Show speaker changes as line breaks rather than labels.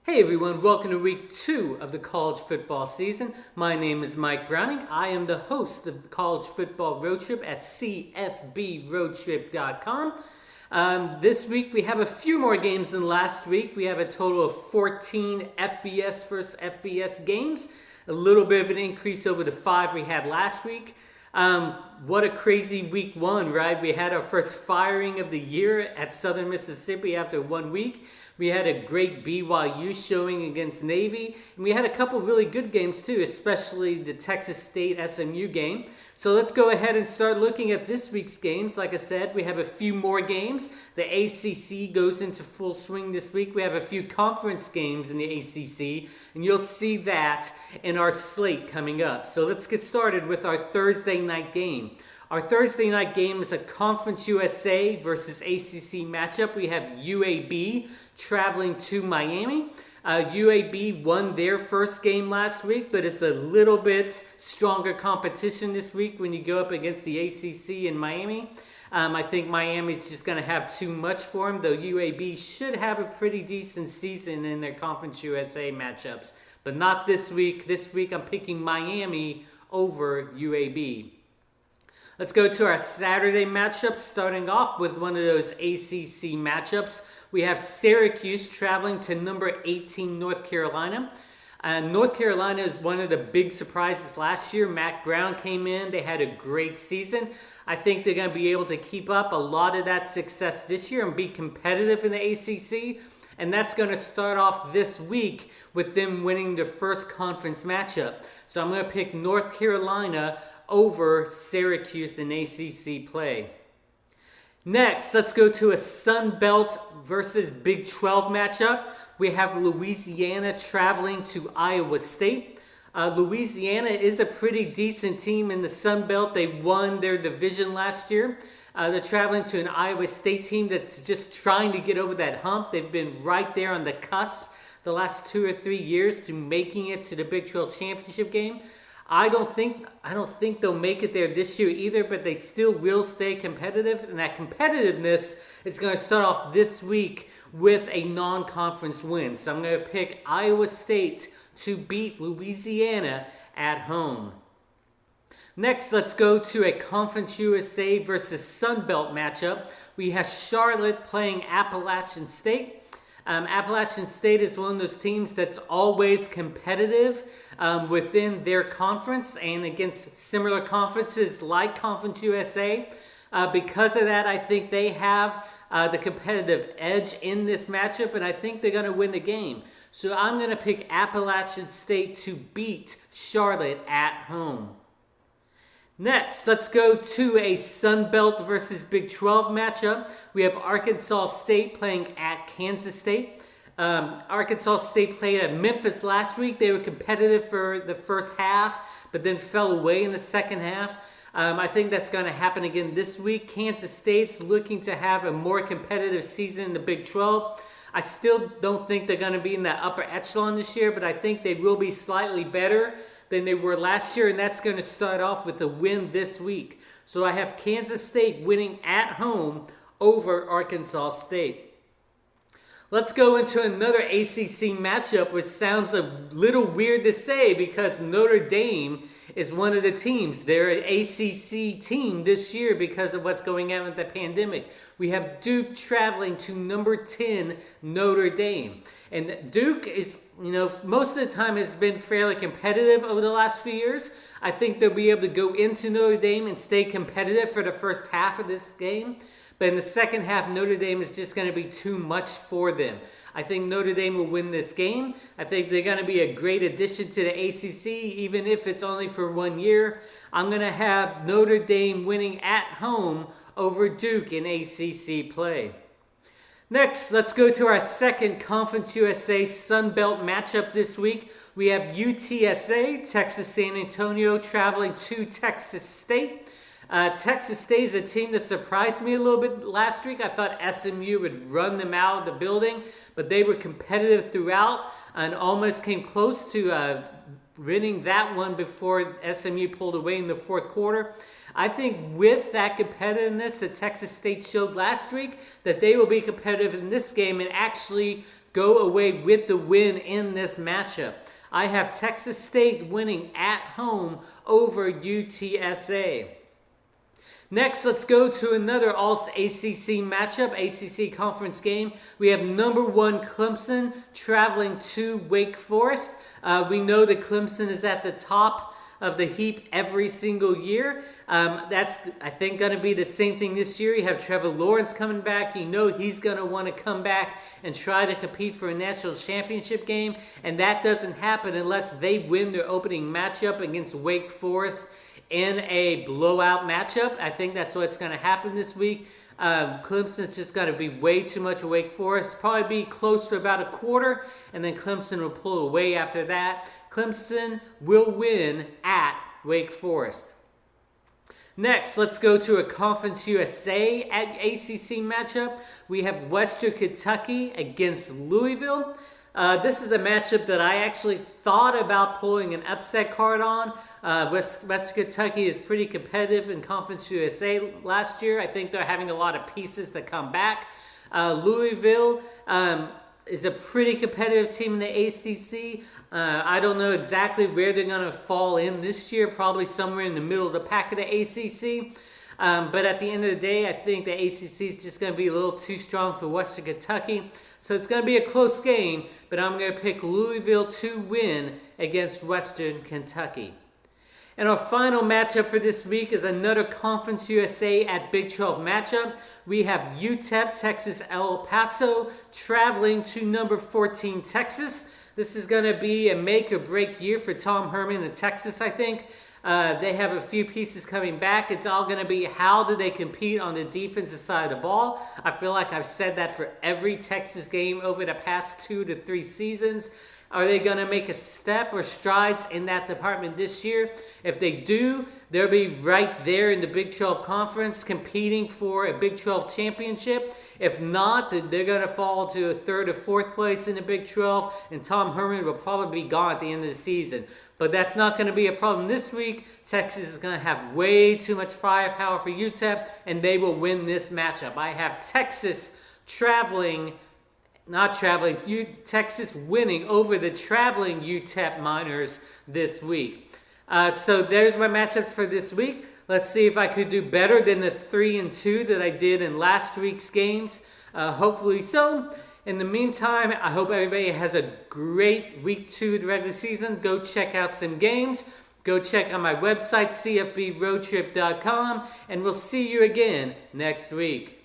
Hey everyone, welcome to week 2 of the college football season. My name is Mike Browning. I am the host of the College Football Road Trip at cfbroadtrip.com. This week we have a few more games than last week. We have a total of 14 FBS versus FBS games. A little bit of an increase over the 5 we had last week. What a crazy week 1, right? We had our first firing of the year at Southern Mississippi after 1 week. We had a great BYU showing against Navy. And we had a couple really good games too, especially the Texas State SMU game. So let's go ahead and start looking at this week's games. Like I said, we have a few more games. The ACC goes into full swing this week. We have a few conference games in the ACC, and you'll see that in our slate coming up. So let's get started with our Thursday night game. Our Thursday night game is a Conference USA versus ACC matchup. We have UAB traveling to Miami. UAB won their first game last week, but it's a little bit stronger competition this week when you go up against the ACC in Miami. I think Miami's just going to have too much for them, though UAB should have a pretty decent season in their Conference USA matchups, but not this week. This week I'm picking Miami over UAB. Let's go to our Saturday matchup, starting off with one of those ACC matchups. We have Syracuse traveling to number 18 North Carolina. North Carolina is one of the big surprises last year. Mac Brown came in. They had a great season. I think they're going to be able to keep up a lot of that success this year and be competitive in the ACC. And that's going to start off this week with them winning their first conference matchup. So I'm going to pick North Carolina over Syracuse in ACC play. Next, let's go to a Sun Belt versus Big 12 matchup. We have Louisiana traveling to Iowa State. Louisiana is a pretty decent team in the Sun Belt. They won their division last year. They're traveling to an Iowa State team that's just trying to get over that hump. They've been right there on the cusp the last 2 or 3 years to making it to the Big 12 championship game. I don't think they'll make it there this year either, but they still will stay competitive. And that competitiveness is going to start off this week with a non-conference win. So I'm going to pick Iowa State to beat Louisiana at home. Next, let's go to a Conference USA versus Sun Belt matchup. We have Charlotte playing Appalachian State. Appalachian State is one of those teams that's always competitive within their conference and against similar conferences like Conference USA. Because of that, I think they have the competitive edge in this matchup, and I think they're going to win the game. So I'm going to pick Appalachian State to beat Charlotte at home. Next, let's go to a Sun Belt versus Big 12 matchup. We have Arkansas State playing at Kansas State. Arkansas State played at Memphis last week. They were competitive for the first half, but then fell away in the second half. I think that's going to happen again this week. Kansas State's looking to have a more competitive season in the Big 12. I still don't think they're going to be in the upper echelon this year, but I think they will be slightly better than they were last year, and that's going to start off with a win this week. So I have Kansas State winning at home over Arkansas State. Let's go into another ACC matchup, which sounds a little weird to say because Notre Dame is one of the teams. They're an ACC team this year because of what's going on with the pandemic. We have Duke traveling to number 10 Notre Dame. And Duke is, most of the time has been fairly competitive over the last few years. I think they'll be able to go into Notre Dame and stay competitive for the first half of this game. But in the second half, Notre Dame is just going to be too much for them. I think Notre Dame will win this game. I think they're going to be a great addition to the ACC, even if it's only for 1 year. I'm going to have Notre Dame winning at home over Duke in ACC play. Next, let's go to our second Conference USA Sun Belt matchup this week. We have UTSA, Texas San Antonio, traveling to Texas State. Texas State is a team that surprised me a little bit last week. I thought SMU would run them out of the building, but they were competitive throughout and almost came close to winning that one before SMU pulled away in the fourth quarter. I think with that competitiveness that Texas State showed last week, that they will be competitive in this game and actually go away with the win in this matchup. I have Texas State winning at home over UTSA. Next, let's go to another All-ACC matchup, ACC conference game. We have number 1 Clemson traveling to Wake Forest. We know that Clemson is at the top of the heap every single year. That's, I think, going to be the same thing this year. You have Trevor Lawrence coming back. You know he's going to want to come back and try to compete for a national championship game. And that doesn't happen unless they win their opening matchup against Wake Forest in a blowout matchup. I think that's what's going to happen this week. Clemson's just going to be way too much of Wake Forest. Probably be close to about a quarter, and then Clemson will pull away after that. Clemson will win at Wake Forest. Next, let's go to a Conference USA at ACC matchup. We have Western Kentucky against Louisville. This is a matchup that I actually thought about pulling an upset card on. Western Kentucky is pretty competitive in Conference USA last year. I think they're having a lot of pieces that come back. Louisville is a pretty competitive team in the ACC. I don't know exactly where they're going to fall in this year, probably somewhere in the middle of the pack of the ACC. But at the end of the day, I think the ACC is just going to be a little too strong for Western Kentucky. So it's going to be a close game, but I'm going to pick Louisville to win against Western Kentucky. And our final matchup for this week is another Conference USA at Big 12 matchup. We have UTEP, Texas El Paso, traveling to number 14, Texas. This is going to be a make or break year for Tom Herman in Texas, I think. They have a few pieces coming back. It's all going to be how do they compete on the defensive side of the ball. I feel like I've said that for every Texas game over the past 2 to 3 seasons. Are they going to make a step or strides in that department this year? If they do, they'll be right there in the Big 12 Conference competing for a Big 12 championship. If not, they're going to fall to a 3rd or 4th place in the Big 12, and Tom Herman will probably be gone at the end of the season. But that's not going to be a problem this week. Texas is going to have way too much firepower for UTEP, and they will win this matchup. I have Texas Texas winning over the traveling UTEP Miners this week. So there's my matchups for this week. Let's see if I could do better than the 3-2 that I did in last week's games. Hopefully so. In the meantime, I hope everybody has a great week 2 of the regular season. Go check out some games. Go check out my website, cfbroadtrip.com, and we'll see you again next week.